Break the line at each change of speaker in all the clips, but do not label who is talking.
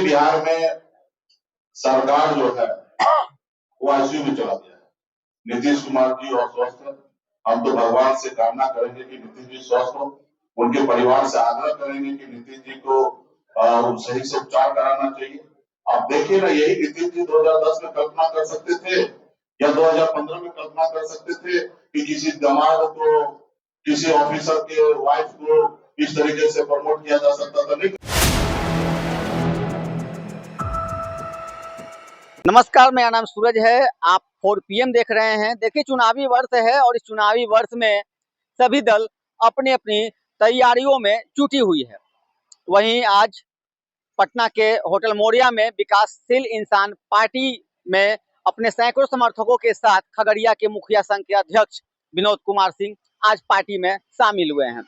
बिहार में सरकार जो है वो आईसीयू में चला गया है। नीतीश कुमार जी और स्वस्थ है। हम तो भगवान से कामना करेंगे कि नीतीश जी स्वस्थ हो। उनके परिवार से आग्रह करेंगे कि नीतीश जी को सही से उपचार कराना चाहिए। आप देखिए ना, यही नीतीश जी 2010 में कल्पना कर सकते थे या 2015 में कल्पना कर सकते थे कि किसी दामाद को, किसी ऑफिसर के वाइफ को इस तरीके से प्रमोट किया जा सकता था। नहीं।
नमस्कार, मेरा नाम सूरज है। आप 4PM देख रहे हैं। देखिए, चुनावी वर्ष है और इस चुनावी वर्ष में सभी दल अपनी अपनी तैयारियों में जुटी हुई है। वहीं आज पटना के होटल मोरिया में विकासशील इंसान पार्टी में अपने सैकड़ों समर्थकों के साथ खगड़िया के मुखिया संघ के अध्यक्ष विनोद कुमार सिंह आज पार्टी में शामिल हुए हैं।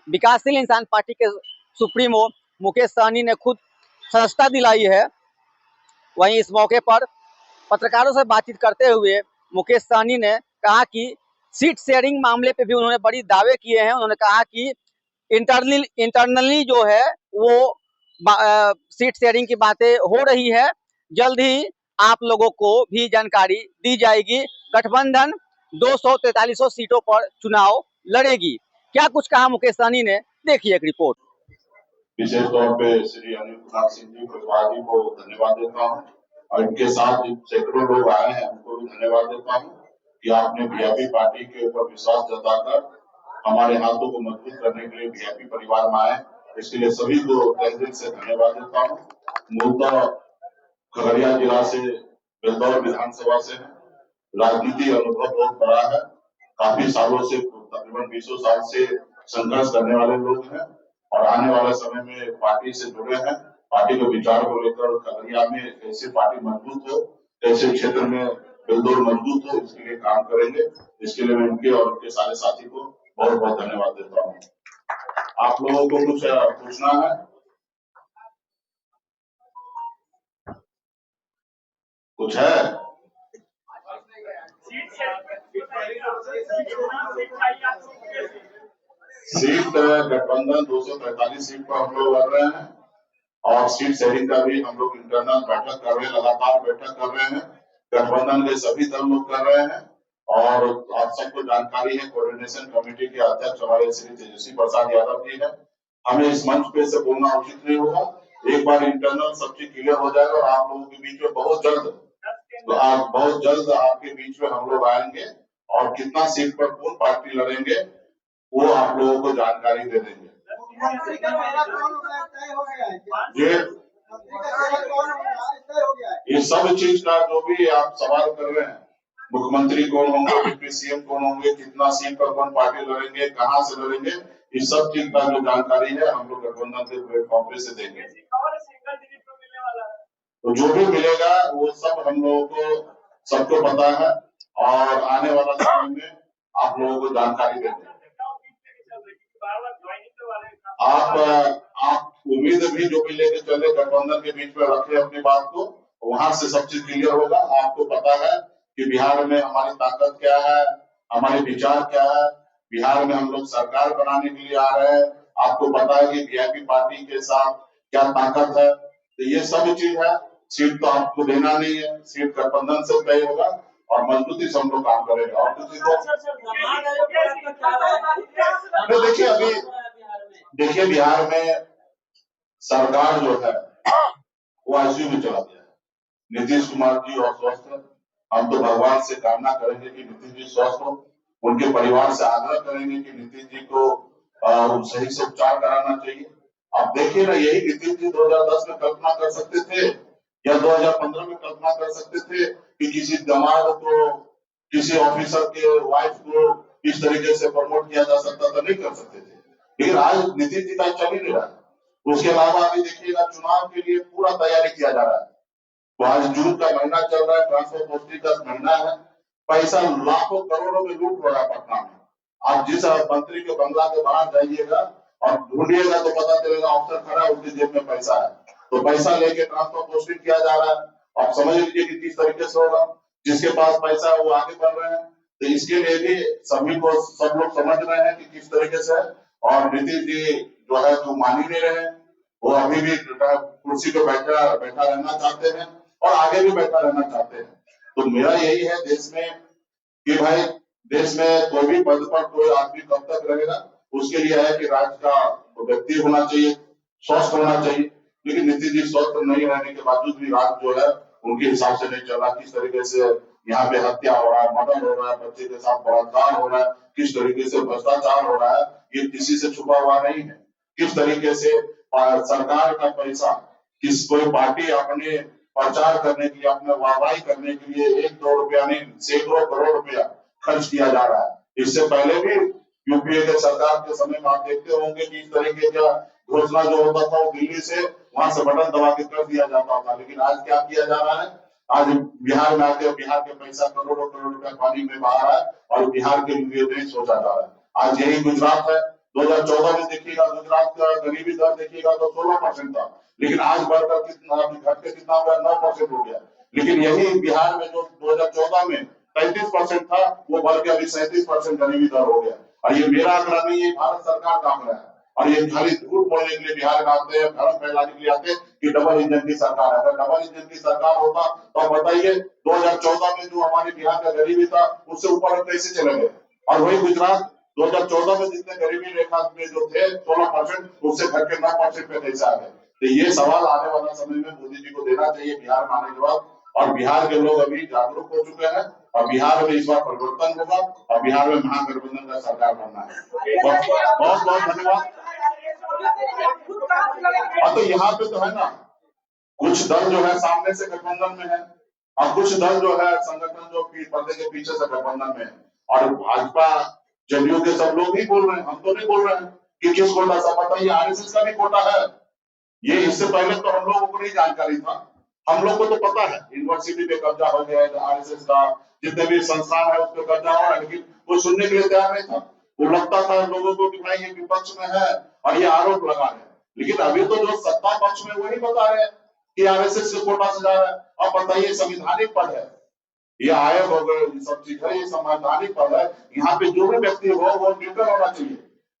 विकासशील इंसान पार्टी के सुप्रीमो मुकेश सहनी ने खुद सदस्यता दिलाई है। वहीं इस मौके पर पत्रकारों से बातचीत करते हुए मुकेश सहनी ने कहा कि सीट शेयरिंग मामले पे भी उन्होंने बड़ी दावे किए हैं। उन्होंने कहा कि इंटरनली जो है वो सीट शेयरिंग की बातें हो रही है। जल्द ही आप लोगों को भी जानकारी दी जाएगी। गठबंधन 243 सीटों पर चुनाव लड़ेगी। क्या कुछ कहा मुकेश सहनी ने, देखिए एक रिपोर्ट।
विशेष तौर पे श्री अनिल कुमार सिंह जी कुशवाहा जी को धन्यवाद देता हूँ और इनके साथ सैकड़ों लोग आए हैं, उनको भी धन्यवाद देता हूँ कि आपने वीआईपी पार्टी के ऊपर विश्वास जताकर हमारे हाथों को मजबूत करने के लिए वीआईपी परिवार में आए। इसके लिए सभी को तहे दिल से धन्यवाद देता हूँ। मूलतः खगड़िया जिला से, बेलदौर विधानसभा से है। राजनीति अनुभव बहुत बड़ा है। काफी सालों से, तकरीबन 20 साल से संघर्ष करने वाले लोग हैं और आने वाले समय में पार्टी से जुड़े हैं। पार्टी के विचार को लेकर खगड़िया में कैसे पार्टी मजबूत हो, कैसे क्षेत्र में बेलदौर मजबूत हो, इसके लिए काम करेंगे। इसके लिए मैं उनके और उनके सारे साथी को बहुत बहुत धन्यवाद देता हूँ। आप लोगों को कुछ पूछना है? कुछ है? सीट गठबंधन 243 सीट पर हम लोग लड़ रहे हैं और सीट शेयरिंग का भी हम लोग इंटरनल बैठक कर रहे हैं, लगातार बैठक कर रहे हैं। गठबंधन के सभी दल लोग कर रहे हैं और आप सबको जानकारी है, कोऑर्डिनेशन कमेटी के अध्यक्ष हमारे श्री तेजस्वी प्रसाद यादव जी है। हमें इस मंच पे से बोलना उचित नहीं होगा। एक बार इंटरनल सब चीज क्लियर हो जाएगा और आप लोगों के बीच में बहुत जल्द आपके बीच में हम लोग आएंगे और कितना सीट पर कौन पार्टी लड़ेंगे वो आप लोगों को जानकारी दे देंगे। ये सब चीज का जो भी आप सवाल कर रहे हैं, मुख्यमंत्री कौन होंगे, डिप्टी सीएम कौन होंगे, कितना सीट पर कौन पार्टी लड़ेंगे, कहाँ से लड़ेंगे, इस सब चीज का जो जानकारी है हम लोग गठबंधन के प्लेटफॉर्म पे से देंगे। तो जो भी मिलेगा वो सब हम लोगों को सबको पता है और आने वाला समय में आप लोगों को जानकारी देंगे। आप उम्मीद भी जो भी लेके चले गठबंधन के बीच में रखे अपनी बात को, वहां से सब चीज क्लियर होगा। आपको पता है कि बिहार में हमारी ताकत क्या है, हमारे विचार क्या है। बिहार में हम लोग सरकार बनाने के लिए आ रहे हैं। आपको पता है कि वीआईपी पार्टी के साथ क्या ताकत है। तो ये सब चीज है। सीट तो आपको देना नहीं है, सीट गठबंधन से तय होगा और मजबूती से हम लोग काम करेंगे। और किसी को देखिए बिहार में सरकार जो है वो आईसीयू में चला गया है। नीतीश कुमार जी और स्वस्थ है। हम तो भगवान से कामना करेंगे कि नीतीश जी स्वस्थ हो। उनके परिवार से आग्रह करेंगे कि नीतीश जी को सही से उपचार कराना चाहिए। आप देखिए ना, यही नीतीश जी 2010 में कल्पना कर सकते थे या 2015 में कल्पना कर सकते थे कि किसी दामाद को, किसी ऑफिसर के वाइफ को इस तरीके से प्रमोट किया जा सकता था। नहीं कर सकते थे। लेकिन आज नीतीश जी का चल ही नहीं रहा है। उसके अलावा अभी देखिएगा, चुनाव के लिए पूरा तैयारी किया जा रहा है। तो आज जून का महीना चल रहा है, ट्रांसफर पोस्टिंग का महीना है। पैसा लाखों करोड़ों में लूट हो रहा है पटना में। आप जिस मंत्री के बंगला के बाहर जाइएगा और ढूंढिएगा तो पता चलेगा अफसर खड़ा है, उसकी जेब में पैसा है। तो पैसा लेके ट्रांसफर पोस्टिंग किया जा रहा है। आप समझ लीजिए कि किस तरीके से होगा। जिसके पास पैसा है वो आगे बढ़ रहे हैं। तो इसके लिए भी सभी को, सब लोग समझ रहे हैं कि किस तरीके से है। और नीतीश जी जो है जो मान ही नहीं रहे, वो अभी भी कुर्सी पे बैठा रहना चाहते हैं और आगे भी बैठा रहना चाहते हैं। तो मेरा यही है देश में कि भाई देश में कोई भी पद पर कोई आदमी कब तक रहेगा, उसके लिए है कि राज्य का व्यक्ति होना चाहिए, स्वस्थ होना चाहिए। लेकिन नीतीश जी स्वस्थ नहीं रहने के बावजूद भी राज्य जो है उनके हिसाब से नहीं चल रहा। किस तरीके से यहाँ पे हत्या हो रहा है, मर्डर हो रहा है, बच्चे के साथ बलात्कार हो रहा है, किस तरीके से भ्रष्टाचार हो रहा है, ये किसी से छुपा हुआ नहीं है। किस तरीके से सरकार का पैसा किस कोई पार्टी अपने प्रचार करने के लिए, अपने वाहवाही करने के लिए 1-2 रुपया नहीं, सैकड़ों करोड़ रुपया खर्च किया जा रहा है। इससे पहले भी यूपीए के सरकार के समय में आप देखते होंगे कि इस तरीके का घोषणा जो होता था वो दिल्ली से वहां से बटन दबा के कर दिया जाता था। लेकिन आज क्या किया जा रहा है, आज बिहार में आके बिहार के पैसा करोड़ों करोड़ रुपया पानी में बहा रहा है और बिहार के लिए नहीं सोचा जा रहा है। आज यही गुजरात है, 2014 में देखिएगा गुजरात का गरीबी दर देखिएगा तो 16% था, लेकिन आज बढ़कर कितना घट के कितना हो गया, 9% हो गया। लेकिन यही बिहार में जो 2014 में 35% था वो बढ़ के अभी 37% गरीबी दर हो गया। और ये मेरा आंकड़ा नहीं है, भारत सरकार का आंकड़ा है। और ये खाली झूठ बोलने के लिए बिहार में आते हैं, भ्रम फैलाने के लिए आते हैं कि डबल इंजन की सरकार है। अगर डबल इंजन की सरकार होता तो आप बताइए 2014 में जो हमारे बिहार का गरीबी था उससे ऊपर हम कैसे चले गए। और वही गुजरात 2014 में जितने गरीबी रेखा में जो थे 16%, उससे घट के 9% पे कैसे आ गए। तो ये सवाल आने वाला समय में मोदी जी को देना चाहिए बिहार में आने के बाद। और बिहार के लोग अभी जागरूक हो चुके हैं और बिहार में इस बार परिवर्तन होगा और बिहार में महागठबंधन का सरकार बनना है। बहुत बहुत धन्यवाद। तो यहाँ पे तो है ना, कुछ दल जो है सामने से गठबंधन में है और कुछ दल जो है संगठन जो पर्दे के पीछे से गठबंधन में है। और भाजपा जदयू के सब लोग ही बोल रहे हैं, हम तो नहीं बोल रहे हैं कि किस कोटा से। बताइए आरएसएस का भी कोटा है। ये इससे पहले तो हम लोगों को नहीं जानकारी था। हम लोग को तो पता है यूनिवर्सिटी पे कब्जा हो गया है, आरएसएस का जितने भी संस्थान है उस पर कब्जा हो रहा है, लेकिन वो सुनने के लिए तैयार नहीं था। वो लगता था लोगों को कि भाई ये विपक्ष में है और ये आरोप लगा रहे हैं। लेकिन अभी तो जो सत्ता पक्ष में वही बता रहे हैं कि आरएसएस के कोटा से जा रहा है। अब बताइए संविधानिक पद है, ये आयोग वगैरह सब चीज है, ये संवैधानिक पद है। यहाँ पे जो भी व्यक्ति हो वो न्यूट्रल होना चाहिए,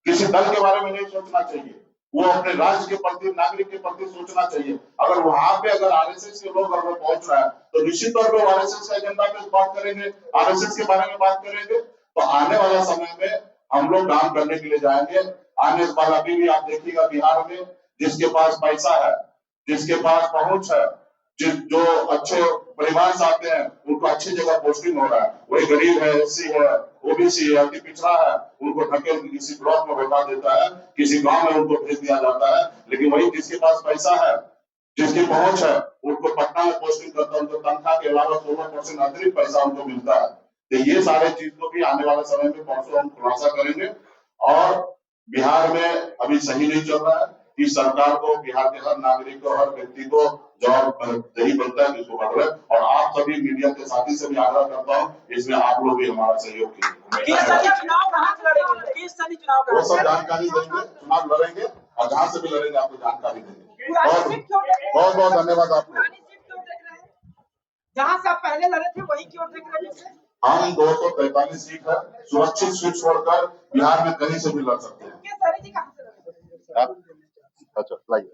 किसी दल के बारे में नहीं सोचना चाहिए, वो अपने राज्य के प्रति, नागरिक के प्रति सोचना चाहिए। अगर वहां पे अगर आरएसएस के लोग अगर पहुंच रहा है तो निश्चित तौर पर आरएसएस का एजेंडा पे बात करेंगे, आरएसएस के बारे में बात करेंगे। तो आने वाला समय में हम लोग काम करने के लिए जाएंगे। आने वाला अभी भी आप देखिएगा बिहार में जिसके पास पैसा है, जिसके पास पहुंच है, जो अच्छे परिवार से आते हैं उनको अच्छी जगह पोस्टिंग हो रहा है। वही गरीब है, एससी है, ओबीसी है, अति पिछड़ा है, उनको ढकेल किसी ब्लॉक में बैठा देता है, किसी गांव में उनको भेज दिया जाता है। लेकिन वही जिसके पास पैसा है, जिसकी पहुंच है, उनको पटना में पोस्टिंग करता है, उनको तनख्वाह के अलावा 16% अतिरिक्त पैसा उनको मिलता है। तो ये सारे चीज को भी आने वाले समय में परसों हम खुलासा करेंगे। और बिहार में अभी सही नहीं चल रहा है, इस सरकार को, बिहार के हर नागरिक को, हर व्यक्ति को जवाबदेही बनता है इसको बढ़ रहे। और आप सभी मीडिया के साथी से भी आग्रह करता हूँ, इसमें आप लोग भी हमारा सहयोग कीजिए। वो सब जानकारी देंगे, चुनाव लड़ेंगे और जहाँ से भी लड़ेंगे आपको जानकारी देंगे। बहुत बहुत धन्यवाद आपको।
जहाँ से आप पहले लड़े थे वही क्यों देख रहे हैं?
हम 243 सीट है, सुरक्षित सीट छोड़कर बिहार में कहीं से भी लड़ सकते हैं।
कहाँ से लड़े?
अच्छा, लाइए।